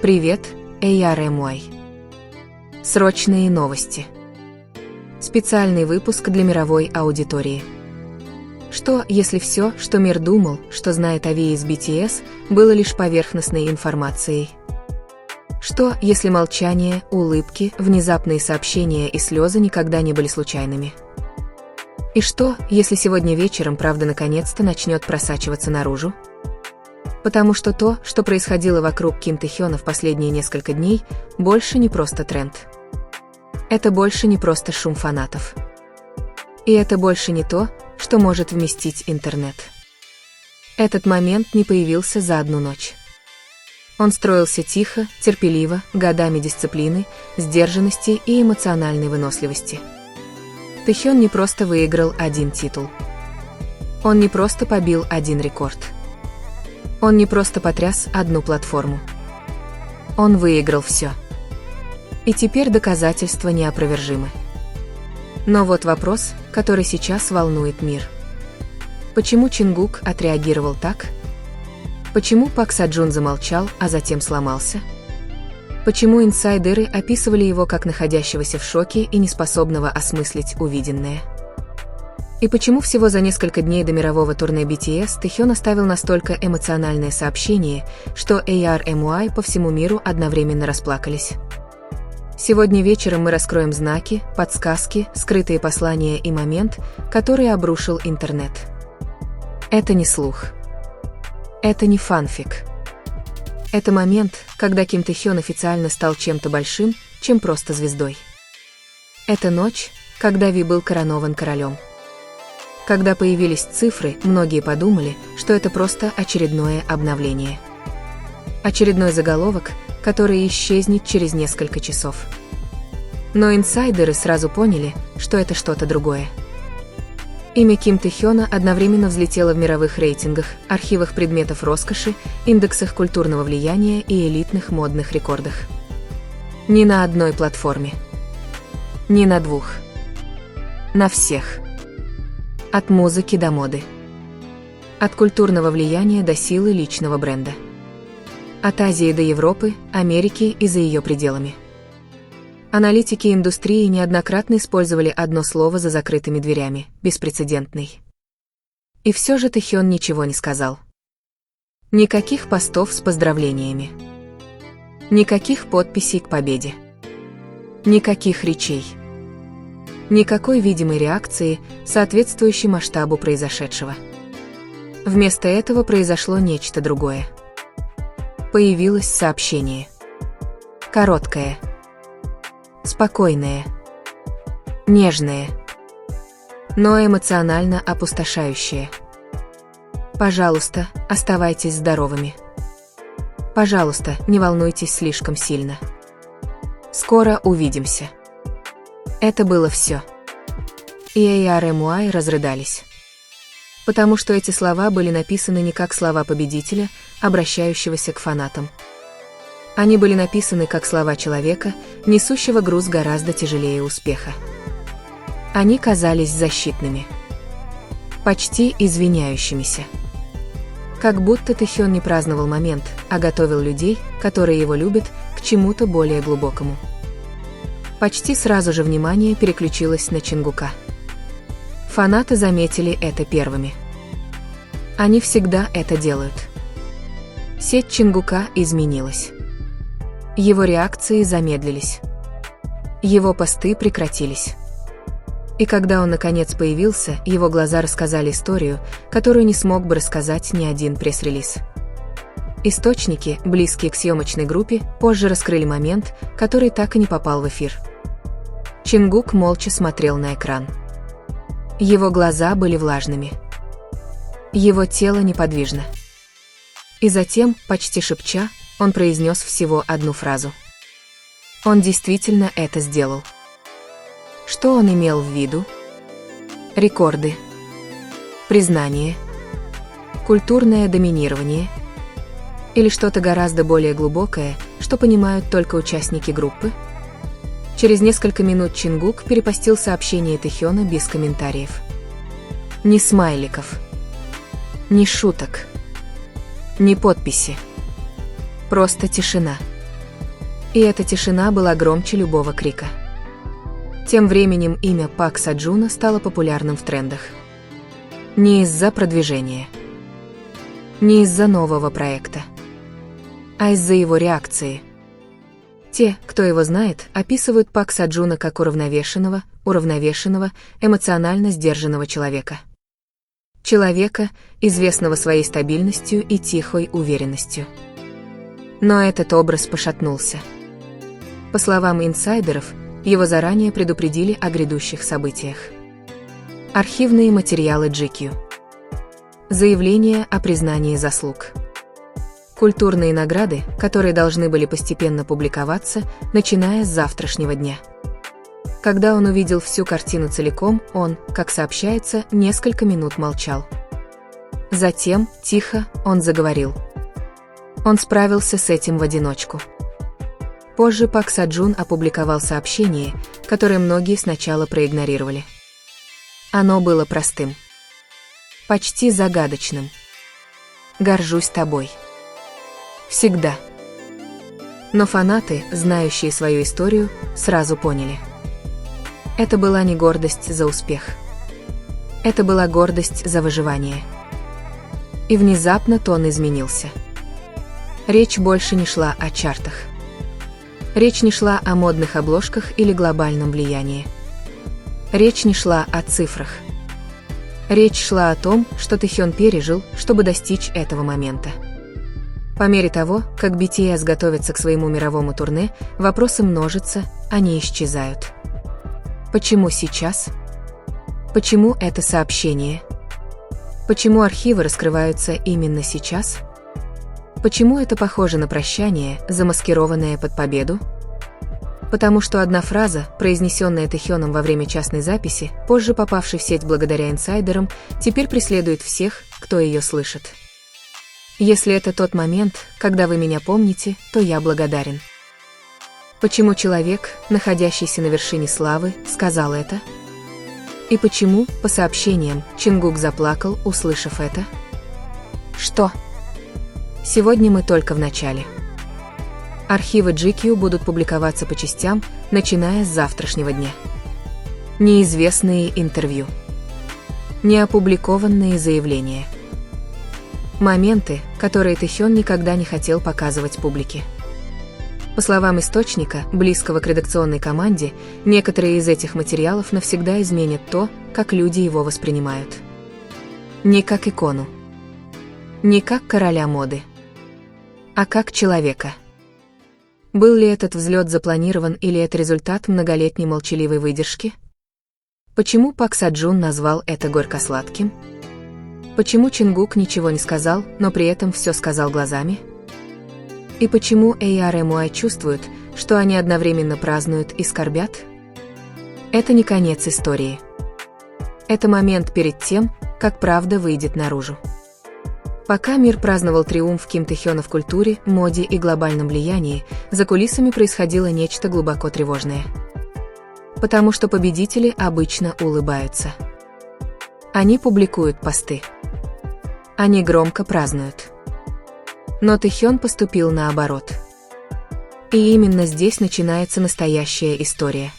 Привет, ARMY. Срочные новости. Специальный выпуск для мировой аудитории. Что, если все, что мир думал, что знает о Ви из BTS, было лишь поверхностной информацией? Что, если молчание, улыбки, внезапные сообщения и слезы никогда не были случайными? И что, если сегодня вечером правда наконец-то начнет просачиваться наружу? Потому что то, что происходило вокруг Ким Тэхёна в последние несколько дней, больше не просто тренд. Это больше не просто шум фанатов. И это больше не то, что может вместить интернет. Этот момент не появился за одну ночь. Он строился тихо, терпеливо, годами дисциплины, сдержанности и эмоциональной выносливости. Тэхён не просто выиграл один титул. Он не просто побил один рекорд. Он не просто потряс одну платформу. Он выиграл все. И теперь доказательства неопровержимы. Но вот вопрос, который сейчас волнует мир. Почему Чингук отреагировал так? Почему Пак Саджун замолчал, а затем сломался? Почему инсайдеры описывали его как находящегося в шоке и неспособного осмыслить увиденное? И почему всего за несколько дней до мирового турне BTS Тэхён оставил настолько эмоциональное сообщение, что ARMY по всему миру одновременно расплакались? Сегодня вечером мы раскроем знаки, подсказки, скрытые послания и момент, который обрушил интернет. Это не слух. Это не фанфик. Это момент, когда Ким Тэхён официально стал чем-то большим, чем просто звездой. Это ночь, когда Ви был коронован королем. Когда появились цифры, многие подумали, что это просто очередное обновление. Очередной заголовок, который исчезнет через несколько часов. Но инсайдеры сразу поняли, что это что-то другое. Имя Ким Тэхёна одновременно взлетело в мировых рейтингах, архивах предметов роскоши, индексах культурного влияния и элитных модных рекордах. Ни на одной платформе. Ни на двух. На всех. От музыки до моды. От культурного влияния до силы личного бренда. От Азии до Европы, Америки и за ее пределами. Аналитики индустрии неоднократно использовали одно слово за закрытыми дверями – беспрецедентный. И все же Тэхён ничего не сказал. Никаких постов с поздравлениями. Никаких подписей к победе. Никаких речей. Никакой видимой реакции, соответствующей масштабу произошедшего. Вместо этого произошло нечто другое. Появилось сообщение. Короткое. Спокойное. Нежное. Но эмоционально опустошающее. Пожалуйста, оставайтесь здоровыми. Пожалуйста, не волнуйтесь слишком сильно. Скоро увидимся. Это было все. И ARMY разрыдались. Потому что эти слова были написаны не как слова победителя, обращающегося к фанатам. Они были написаны как слова человека, несущего груз гораздо тяжелее успеха. Они казались защитными. Почти извиняющимися. Как будто Тэхён не праздновал момент, а готовил людей, которые его любят, к чему-то более глубокому. Почти сразу же внимание переключилось на Чингука. Фанаты заметили это первыми. Они всегда это делают. Сеть Чингука изменилась. Его реакции замедлились. Его посты прекратились. И когда он наконец появился, его глаза рассказали историю, которую не смог бы рассказать ни один пресс-релиз. Источники, близкие к съемочной группе, позже раскрыли момент, который так и не попал в эфир. Чингук молча смотрел на экран. Его глаза были влажными. Его тело неподвижно. И затем, почти шепча, он произнес всего одну фразу. Он действительно это сделал. Что он имел в виду? Рекорды. Признание. Культурное доминирование. Или что-то гораздо более глубокое, что понимают только участники группы? Через несколько минут Чингук перепостил сообщение Тэхёна без комментариев. Ни смайликов. Ни шуток. Ни подписи. Просто тишина. И эта тишина была громче любого крика. Тем временем имя Пак Соджуна стало популярным в трендах. Не из-за продвижения, не из-за нового проекта, а из-за его реакции. Те, кто его знает, описывают Пак Соджуна как уравновешенного, эмоционально сдержанного человека. Человека, известного своей стабильностью и тихой уверенностью. Но этот образ пошатнулся. По словам инсайдеров, его заранее предупредили о грядущих событиях. Архивные материалы GQ. Заявление о признании заслуг. Культурные награды, которые должны были постепенно публиковаться, начиная с завтрашнего дня. Когда он увидел всю картину целиком, он, как сообщается, несколько минут молчал. Затем, тихо, он заговорил. Он справился с этим в одиночку. Позже Пак Соджун опубликовал сообщение, которое многие сначала проигнорировали. Оно было простым. Почти загадочным. «Горжусь тобой. Всегда». Но фанаты, знающие свою историю, сразу поняли. Это была не гордость за успех. Это была гордость за выживание. И внезапно тон изменился. Речь больше не шла о чартах. Речь не шла о модных обложках или глобальном влиянии. Речь не шла о цифрах. Речь шла о том, что Тэхён пережил, чтобы достичь этого момента. По мере того, как BTS готовится к своему мировому турне, вопросы множатся, они исчезают. Почему сейчас? Почему это сообщение? Почему архивы раскрываются именно сейчас? Почему это похоже на прощание, замаскированное под победу? Потому что одна фраза, произнесенная Тэхёном во время частной записи, позже попавшей в сеть благодаря инсайдерам, теперь преследует всех, кто ее слышит. Если это тот момент, когда вы меня помните, то я благодарен. Почему человек, находящийся на вершине славы, сказал это? И почему, по сообщениям, Чингук заплакал, услышав это? Что? Сегодня мы только в начале. Архивы GQ будут публиковаться по частям, начиная с завтрашнего дня. Неизвестные интервью. Неопубликованные заявления. Моменты, которые Тэхён никогда не хотел показывать публике. По словам источника, близкого к редакционной команде, некоторые из этих материалов навсегда изменят то, как люди его воспринимают. Не как икону. Не как короля моды. А как человека. Был ли этот взлет запланирован или это результат многолетней молчаливой выдержки? Почему Пак Соджун назвал это горько-сладким? Почему Чингук ничего не сказал, но при этом все сказал глазами? И почему ARMY чувствуют, что они одновременно празднуют и скорбят? Это не конец истории. Это момент перед тем, как правда выйдет наружу. Пока мир праздновал триумф Ким Тэхёна в культуре, моде и глобальном влиянии, за кулисами происходило нечто глубоко тревожное. Потому что победители обычно улыбаются. Они публикуют посты. Они громко празднуют. Но Тэхён поступил наоборот. И именно здесь начинается настоящая история.